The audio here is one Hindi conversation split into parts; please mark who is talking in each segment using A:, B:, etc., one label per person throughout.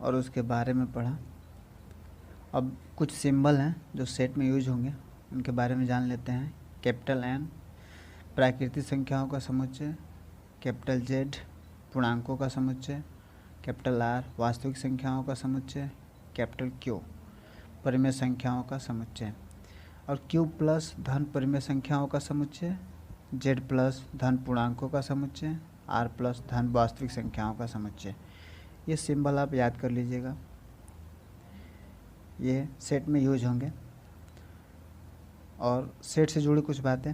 A: और उसके बारे में पढ़ा। अब कुछ सिंबल हैं जो सेट में यूज होंगे, उनके बारे में जान लेते हैं। कैपिटल एन प्राकृतिक संख्याओं का समुच्चय, कैपिटल जेड पूर्णांकों का समुच्चय, कैपिटल आर वास्तविक संख्याओं का समुच्चय, कैपिटल क्यू परिमेय संख्याओं का समुच्चय, और क्यू प्लस धन परिमेय संख्याओं का समुच्चय, जेड प्लस धन पूर्णांकों का समुच्चय, आर प्लस धन वास्तविक संख्याओं का समुच्चय। ये सिंबल आप याद कर लीजिएगा, ये सेट में यूज होंगे। और सेट से जुड़ी कुछ बातें,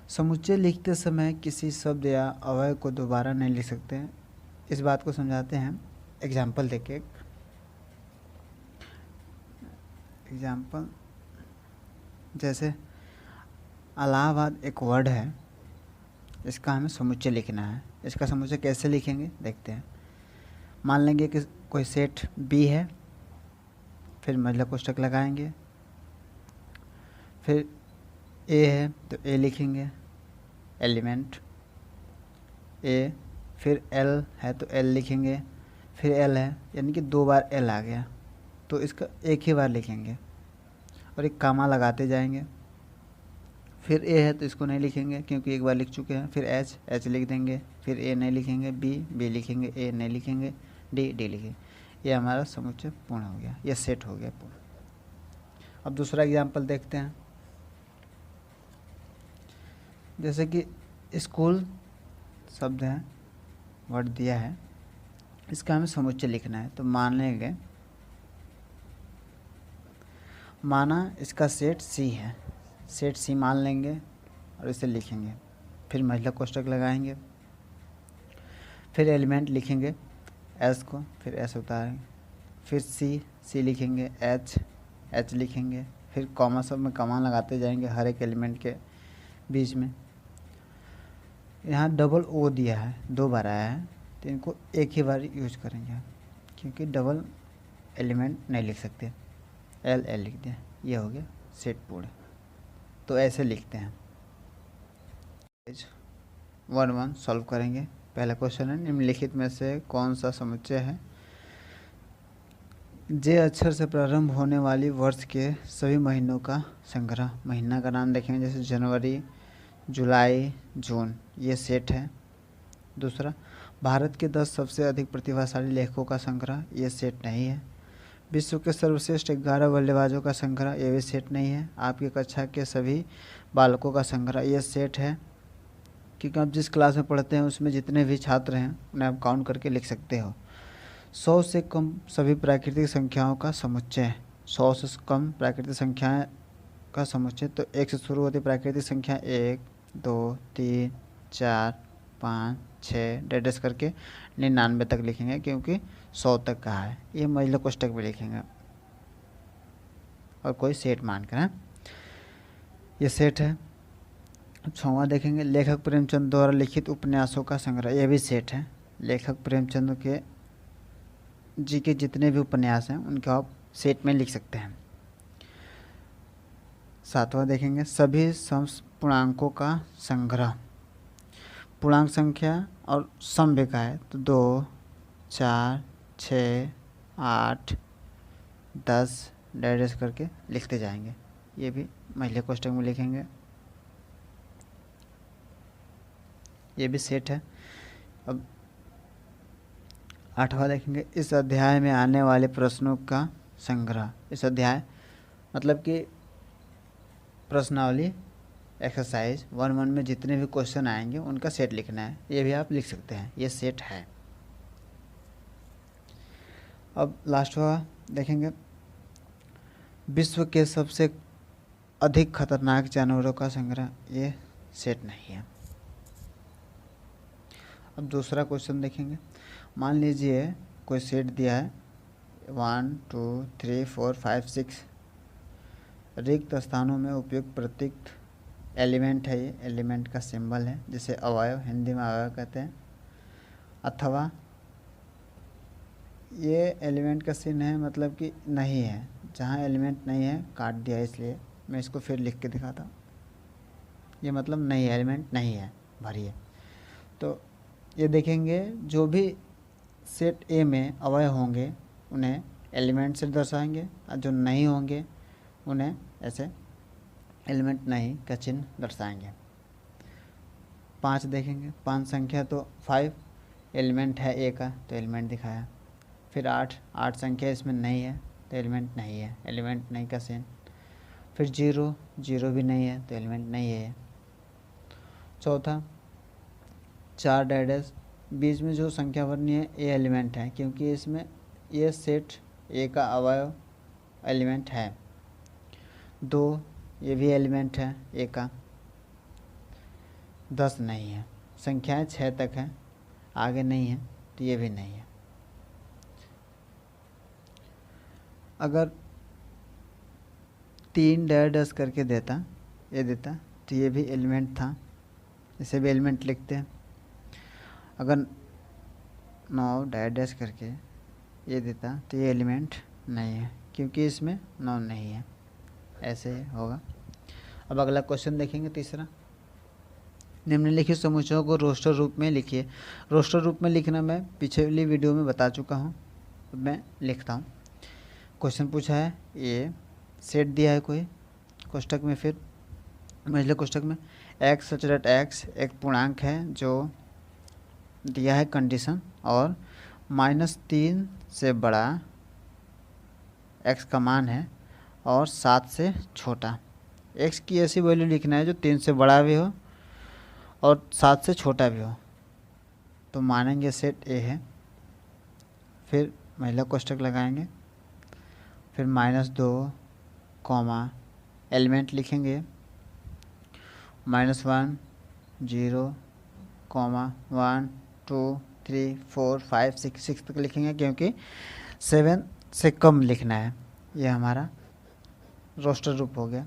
A: समुच्चय लिखते समय किसी शब्द या अवयव को दोबारा नहीं लिख सकते हैं। इस बात को समझाते हैं एग्जाम्पल देके। एग्जाम्पल जैसे इलाहाबाद एक वर्ड है, इसका हमें समुच्चय लिखना है। इसका समुच्चय कैसे लिखेंगे देखते हैं। मान लेंगे कि कोई सेट बी है, फिर महिला कोष्ठक लगाएंगे, फिर ए है तो ए लिखेंगे एलिमेंट ए, फिर एल है तो एल लिखेंगे, फिर एल है यानी कि 2 बार एल आ गया तो इसका एक ही बार लिखेंगे और एक कामा लगाते जाएंगे। फिर ए है तो इसको नहीं लिखेंगे क्योंकि एक बार लिख चुके हैं। फिर एच एच लिख देंगे, फिर ए नहीं लिखेंगे, बी लिखेंगे, ए नहीं लिखेंगे, डी लिखेंगे। ये हमारा समुच्चय पूर्ण हो गया, ये सेट हो गया पूर्ण। अब दूसरा एग्जाम्पल देखते हैं। जैसे कि स्कूल शब्द है, वर्ड दिया है, इसका हमें समुच्चय लिखना है। तो मान लेंगे, माना इसका सेट सी है, सेट सी मान लेंगे और इसे लिखेंगे। फिर महिला कोष्ठक लगाएंगे, फिर एलिमेंट लिखेंगे एस को, फिर एस उतारेंगे, फिर सी लिखेंगे, एच लिखेंगे, फिर कॉमा सब में कॉमा लगाते जाएंगे हर एक एलिमेंट के बीच में। यहाँ डबल ओ दिया है, 2 बार आया है, तो इनको एक ही बार यूज करेंगे क्योंकि डबल एलिमेंट नहीं लिख सकते। एल लिख दिया, ये हो गया सेट पूर्ण। तो ऐसे लिखते हैं। 1 सॉल्व करेंगे। पहला क्वेश्चन है, निम्नलिखित में से कौन सा समुच्चय है जे अक्षर से प्रारंभ होने वाली वर्ष के सभी महीनों का संग्रह। महीना का नाम देखेंगे, जैसे जनवरी, जुलाई, जून, ये सेट है। दूसरा, भारत के 10 सबसे अधिक प्रतिभाशाली लेखकों का संग्रह, ये सेट नहीं है। विश्व के सर्वश्रेष्ठ 11 बल्लेबाजों का संग्रह, ये भी सेट नहीं है। आपकी कक्षा के सभी बालकों का संग्रह, ये सेट है क्योंकि आप जिस क्लास में पढ़ते हैं उसमें जितने भी छात्र हैं उन्हें आप काउंट करके लिख सकते हो। 100 से कम सभी प्राकृतिक संख्याओं का समुच्चय, 100 से कम प्राकृतिक संख्याएं का समुच्चय। तो 1 से शुरू होती प्राकृतिक संख्या 1, 2, 3, 4, 5, 6 डेडेस करके 99 तक लिखेंगे क्योंकि 100 तक कहा है। ये महिला कोष्ठक भी लिखेंगे और कोई सेट मानकर है, ये सेट है। अब 6वां देखेंगे, लेखक प्रेमचंद द्वारा लिखित उपन्यासों का संग्रह, ये भी सेट है। लेखक प्रेमचंद के जी के जितने भी उपन्यास हैं उनके आप सेट में लिख सकते हैं। 7वां देखेंगे, सभी समपूर्णांकों का संग्रह। पूर्णांक संख्या और सम भी का है तो 2, 4, 6, 8, 10 डेडेस करके लिखते जाएंगे। ये भी महिला कोष्ठक में लिखेंगे, ये भी सेट है। अब 8वां देखेंगे, इस अध्याय में आने वाले प्रश्नों का संग्रह। इस अध्याय मतलब कि प्रश्नावली एक्सरसाइज 1 में जितने भी क्वेश्चन आएंगे उनका सेट लिखना है, ये भी आप लिख सकते हैं, ये सेट है। अब लास्टवा देखेंगे, विश्व के सबसे अधिक खतरनाक जानवरों का संग्रह, ये सेट नहीं है। अब दूसरा क्वेश्चन देखेंगे, मान लीजिए कोई सेट दिया है 1, 2, 3, 4, 5, 6 रिक्त स्थानों में उपयुक्त प्रतीक एलिमेंट है, ये एलिमेंट का सिंबल है, जिसे अवयव हिंदी में अवयव कहते हैं। अथवा ये एलिमेंट का चिन्ह है मतलब कि नहीं है, जहाँ एलिमेंट नहीं है काट दिया, इसलिए मैं इसको फिर लिख के दिखाता हूँ। ये मतलब नहीं है, एलिमेंट नहीं है, भरिए। तो ये देखेंगे जो भी सेट ए में अवयव होंगे उन्हें एलिमेंट से दर्शाएंगे और जो नहीं होंगे उन्हें ऐसे एलिमेंट नहीं का चिन्ह दर्शाएंगे। 5 देखेंगे, 5 संख्या तो 5 एलिमेंट है ए का तो एलिमेंट दिखाया। फिर 8 संख्या इसमें नहीं है तो एलिमेंट नहीं है, एलिमेंट नहीं का चिन्ह। फिर 0 भी नहीं है तो एलिमेंट नहीं है। चौथा 4 डैश, बीच में जो संख्या भरनी है ए एलिमेंट है, क्योंकि इसमें ये सेट ए का अवयव एलिमेंट है। 2 ये भी एलिमेंट है ए का। 10 नहीं है, संख्याएं 6 तक है, आगे नहीं है तो ये भी नहीं है। अगर 3 डैश करके देता तो ये भी एलिमेंट था, इसे भी एलिमेंट लिखते हैं। अगर 9 डैश करके ये देता तो ये एलिमेंट नहीं है, क्योंकि इसमें 9 नहीं है। ऐसे होगा। अब अगला क्वेश्चन देखेंगे, तीसरा। निम्नलिखित समुच्चयों को रोस्टर रूप में लिखिए। रोस्टर रूप में लिखना मैं पिछली वीडियो में बता चुका हूँ, मैं लिखता हूँ। क्वेश्चन पूछा है, ये सेट दिया है कोई कोष्ठक में, फिर पिछले कोष्ठक में x सच दैट x एक पूर्णांक है जो दिया है कंडीशन, और -3 से बड़ा x का मान है और 7 से छोटा। x की ऐसी वैल्यू लिखना है जो 3 से बड़ा भी हो और 7 से छोटा भी हो, तो मानेंगे सेट ए है। फिर महिला कोष्ठक लगाएंगे, फिर -2 कॉमा एलिमेंट लिखेंगे, -1 0 1 2 3 4 5 6 तक लिखेंगे, क्योंकि 7 से कम लिखना है। यह हमारा रोस्टर रूप हो गया।